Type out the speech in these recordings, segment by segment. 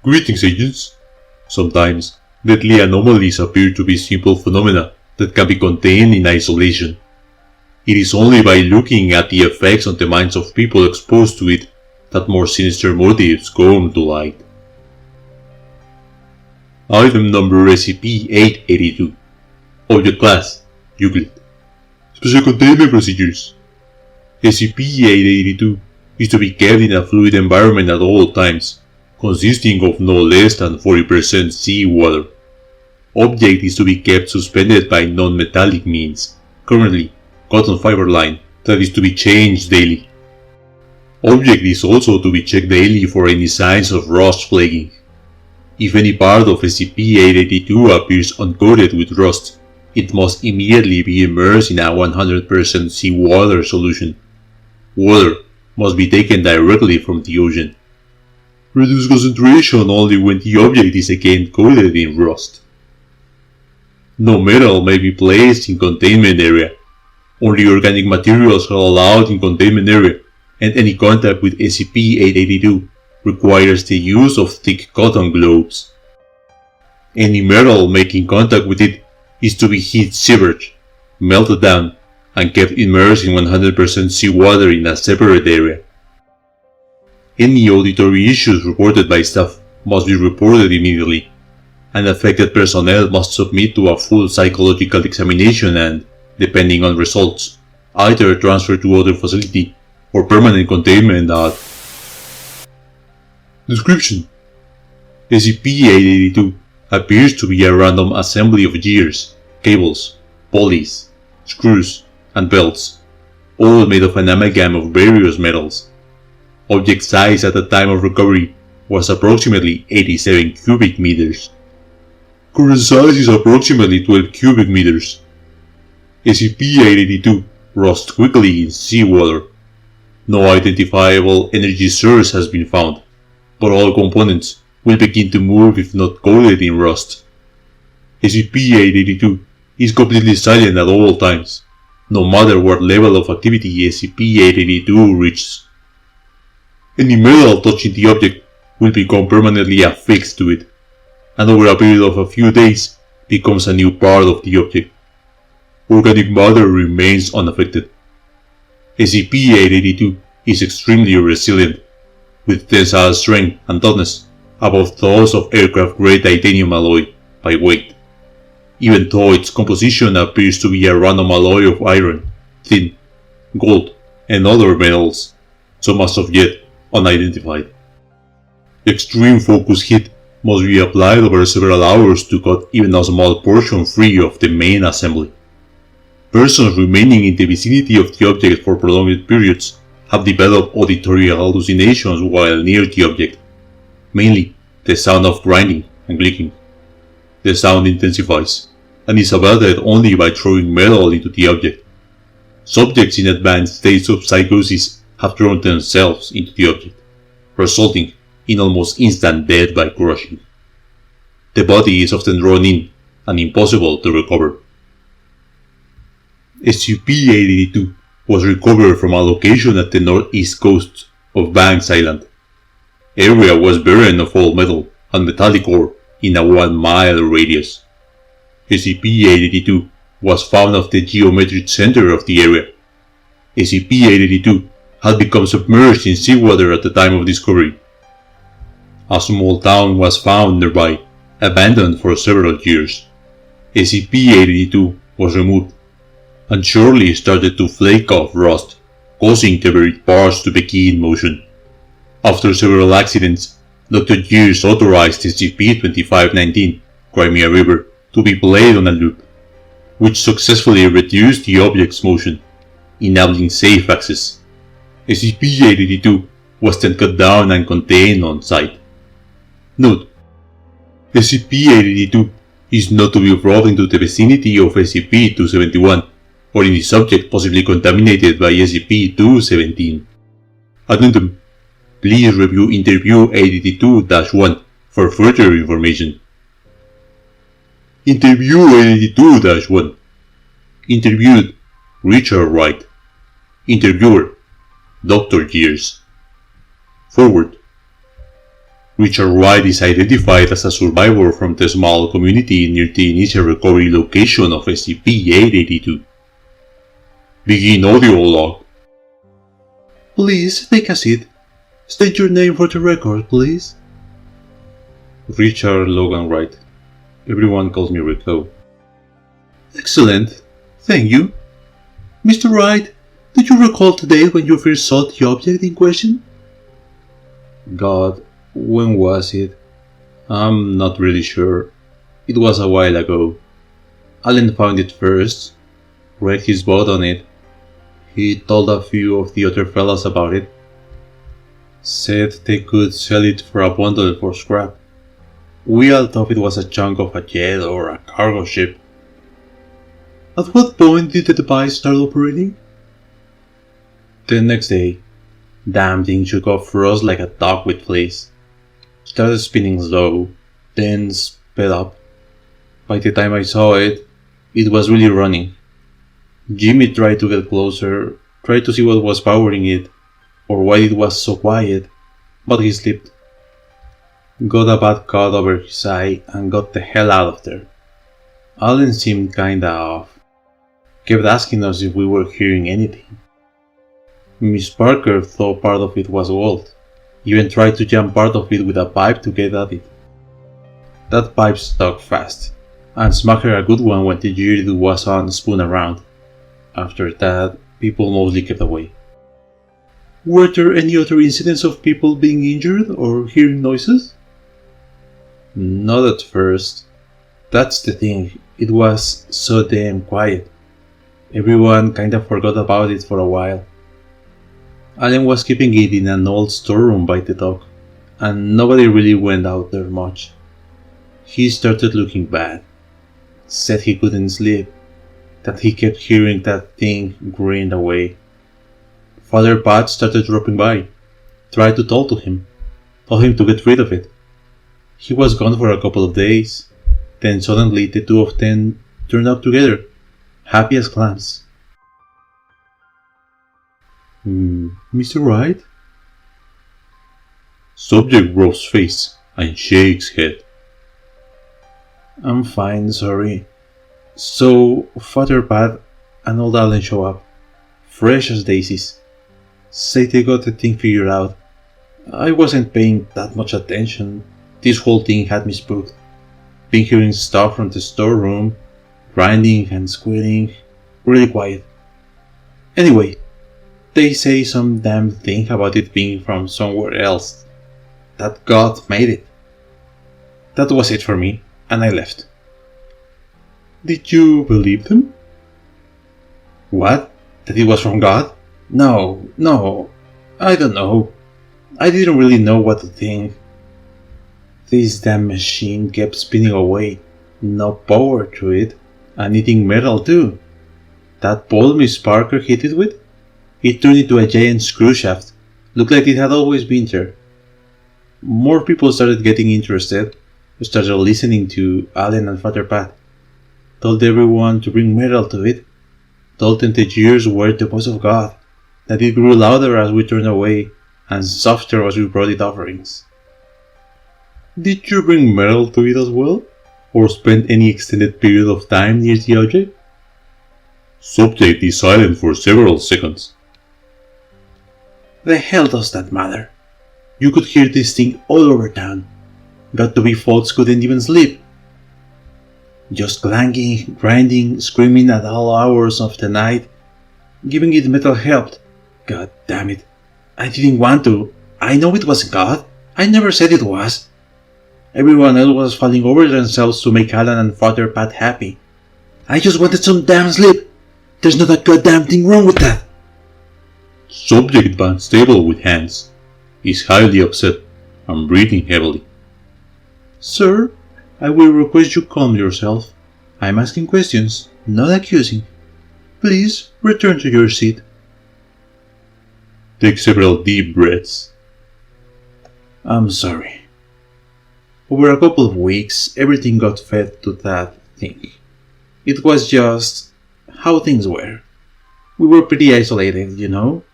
Greetings, agents. Sometimes, deadly anomalies appear to be simple phenomena that can be contained in isolation. It is only by looking at the effects on the minds of people exposed to it that more sinister motives come to light. Item number SCP-882. Object Class Euclid. Special Containment Procedures. SCP-882 is to be kept in a fluid environment at all times, consisting of no less than 40% seawater. Object is to be kept suspended by non-metallic means, currently cotton fiber line, that is to be changed daily. Object is also to be checked daily for any signs of rust plaguing. If any part of SCP-882 appears uncoated with rust, it must immediately be immersed in a 100% seawater solution. Water must be taken directly from the ocean. Reduce concentration only when the object is again coated in rust. No metal may be placed in containment area. Only organic materials are allowed in containment area, and any contact with SCP-882 requires the use of thick cotton gloves. Any metal making contact with it is to be heat severed, melted down, and kept immersed in 100% seawater in a separate area. Any auditory issues reported by staff must be reported immediately, and affected personnel must submit to a full psychological examination and, depending on results, either transfer to other facility or permanent containment at. Description: SCP-882 appears to be a random assembly of gears, cables, pulleys, screws, and belts, all made of an amalgam of various metals. Object size at the time of recovery was approximately 87 cubic meters. Current size is approximately 12 cubic meters. SCP-882 rusts quickly in seawater. No identifiable energy source has been found, but all components will begin to move if not coated in rust. SCP-882 is completely silent at all times, no matter what level of activity SCP-882 reaches. Any metal touching the object will become permanently affixed to it, and over a period of a few days becomes a new part of the object. Organic matter remains unaffected. SCP-882 is extremely resilient, with tensile strength and toughness above those of aircraft-grade titanium alloy by weight, even though its composition appears to be a random alloy of iron, tin, gold, and other metals, some as of yet unidentified. Extreme focus heat must be applied over several hours to cut even a small portion free of the main assembly. Persons remaining in the vicinity of the object for prolonged periods have developed auditory hallucinations while near the object, mainly the sound of grinding and clicking. The sound intensifies and is abated only by throwing metal into the object. Subjects in advanced states of psychosis have thrown themselves into the object, resulting in almost instant death by crushing. The body is often drawn in and impossible to recover. SCP-882 was recovered from a location at the northeast coast of Banks Island. Area was barren of all metal and metallic ore in a 1-mile radius. SCP-882 was found at the geometric center of the area. SCP-882 had become submerged in seawater at the time of discovery. A small town was found nearby, abandoned for several years. SCP-882 was removed, and shortly started to flake off rust, causing the buried parts to begin motion. After several accidents, Dr. Gears authorized SCP-2519, Crimea River, to be played on a loop, which successfully reduced the object's motion, enabling safe access. SCP-882 was then cut down and contained on site. Note: SCP-882 is not to be brought into the vicinity of SCP-271 or any subject possibly contaminated by SCP-217. Addendum: please review Interview 882-1 for further information. Interview 882-1. Interviewed: Richard Wright. Interviewer: Dr. Gears. Forward. Richard Wright is identified as a survivor from the small community near the initial recovery location of SCP-882. Begin audio log. Please take a seat. State your name for the record, please. Richard Logan Wright. Everyone calls me Rico. Excellent. Thank you. Mr. Wright, do you recall the day when you first saw the object in question? God, when was it? I'm not really sure. It was a while ago. Allen found it first, wrecked his boat on it. He told a few of the other fellas about it. Said they could sell it for a bundle for scrap. We all thought it was a chunk of a jet or a cargo ship. At what point did the device start operating? The next day. Damn thing shook off froze like a dog with fleas. Started spinning slow, then sped up. By the time I saw it, it was really running. Jimmy tried to get closer, tried to see what was powering it, or why it was so quiet, but he slipped. Got a bad cut over his eye and got the hell out of there. Allen seemed kinda off. Kept asking us if we were hearing anything. Miss Parker thought part of it was gold, even tried to jam part of it with a pipe to get at it. That pipe stuck fast, and smacked her a good one when the jury was on spun around. After that, people mostly kept away. Were there any other incidents of people being injured or hearing noises? Not at first. That's the thing, it was so damn quiet. Everyone kinda forgot about it for a while. Allen was keeping it in an old storeroom by the dock, and nobody really went out there much. He started looking bad. Said he couldn't sleep, that he kept hearing that thing grin away. Father Pat started dropping by, tried to talk to him, told him to get rid of it. He was gone for a couple of days, then suddenly the two of them turned up together, happy as clams. Mr. Wright? Subject rubs face and shakes head. I'm fine, sorry. So, Father Pat and old Allen show up, fresh as daisies. Say they got the thing figured out. I wasn't paying that much attention. This whole thing had me spooked. Been hearing stuff from the storeroom, grinding and squealing, really quiet. Anyway, they say some damn thing about it being from somewhere else. That God made it. That was it for me, and I left. Did you believe them? What? That it was from God? No, I don't know. I didn't really know what to think. This damn machine kept spinning away, no power to it, and eating metal too. That pole Miss Parker hit it with? It turned into a giant screw shaft, looked like it had always been there. More people started getting interested, started listening to Allen and Father Pat. Told everyone to bring metal to it, told them the years were the voice of God, that it grew louder as we turned away, and softer as we brought it offerings. Did you bring metal to it as well? Or spend any extended period of time near the object? Subject is silent for several seconds. The hell does that matter? You could hear this thing all over town. Got to be folks couldn't even sleep. Just clanking, grinding, screaming at all hours of the night. Giving it metal helped. God damn it. I didn't want to. I know it wasn't God. I never said it was. Everyone else was falling over themselves to make Alan and Father Pat happy. I just wanted some damn sleep. There's not a goddamn thing wrong with that. Subject bent stable with hands. Is highly upset and breathing heavily. Sir, I will request you calm yourself. I'm asking questions, not accusing. Please return to your seat. Take several deep breaths. I'm sorry. Over a couple of weeks, everything got fed to that thing. It was just how things were. We were pretty isolated, you know?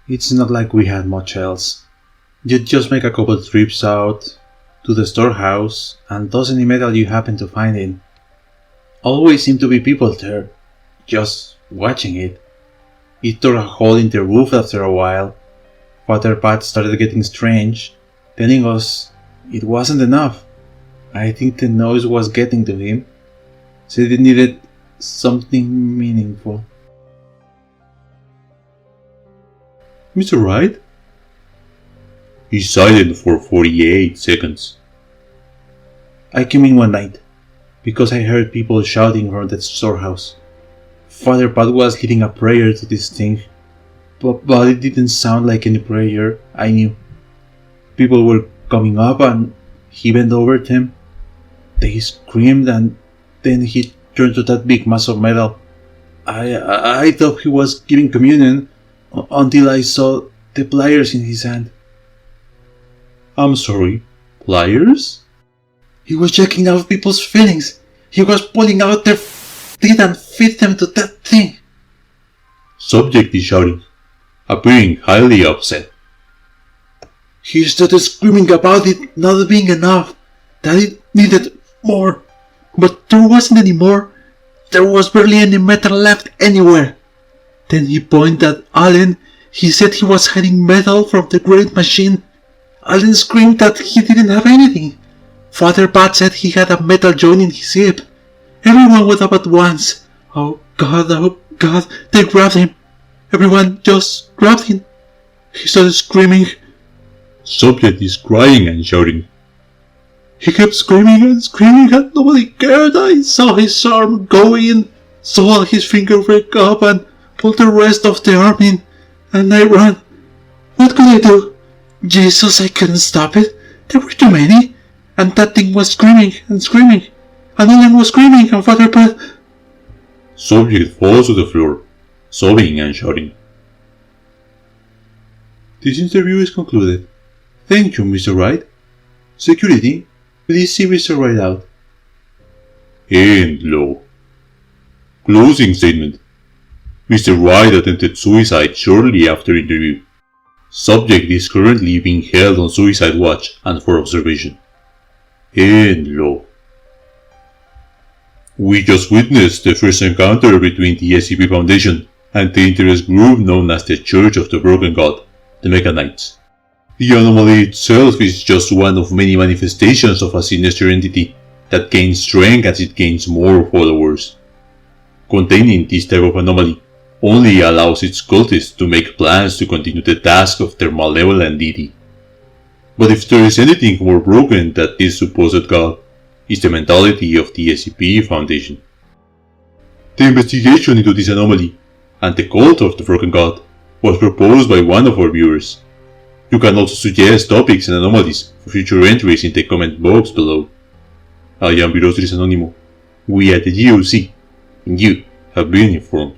It's not like we had much else. You'd just make a couple trips out, to the storehouse and toss any metal you happen to find in. Always seem to be people there, just watching it. It tore a hole in the roof after a while. Father Pat started getting strange, telling us it wasn't enough. I think the noise was getting to him. Said it needed something meaningful. Mr. Wright? He's silent for 48 seconds. I came in one night, because I heard people shouting from the storehouse. Father Pat was leading a prayer to this thing, but it didn't sound like any prayer I knew. People were coming up and he bent over them. They screamed and then he turned to that big mass of metal. I thought he was giving communion until I saw the pliers in his hand. I'm sorry, pliers? He was checking out people's feelings. He was pulling out their teeth and feed them to that thing. Subject is shouting, appearing highly upset. He started screaming about it not being enough, that it needed more. But there wasn't any more. There was barely any metal left anywhere. Then he pointed at Allen. He said he was hiding metal from the great machine. Allen screamed that he didn't have anything. Father Pat said he had a metal joint in his hip. Everyone went up at once. Oh God, they grabbed him. Everyone just grabbed him. He started screaming. Subject is crying and shouting. He kept screaming and nobody cared. I saw his arm go in, saw his finger break up and pulled the rest of the arm in, and I ran. What could I do? Jesus, I couldn't stop it. There were too many. And that thing was screaming and screaming. And Alan was screaming and Father Pat. Subject falls to the floor, sobbing and shouting. This interview is concluded. Thank you, Mr. Wright. Security, please see Mr. Wright out. End law. Closing statement. Mr. Wright attempted suicide shortly after interview. Subject is currently being held on suicide watch and for observation. End law. We just witnessed the first encounter between the SCP Foundation and the interest group known as the Church of the Broken God, the Mekhanites. The anomaly itself is just one of many manifestations of a sinister entity that gains strength as it gains more followers. Containing this type of anomaly only allows its cultists to make plans to continue the task of their malevolent deity. But if there is anything more broken than this supposed god, is the mentality of the SCP Foundation. The investigation into this anomaly and the cult of the Broken God was proposed by one of our viewers. You can also suggest topics and anomalies for future entries in the comment box below. I am Virostris Anonymous. We at the GOC, and you have been informed.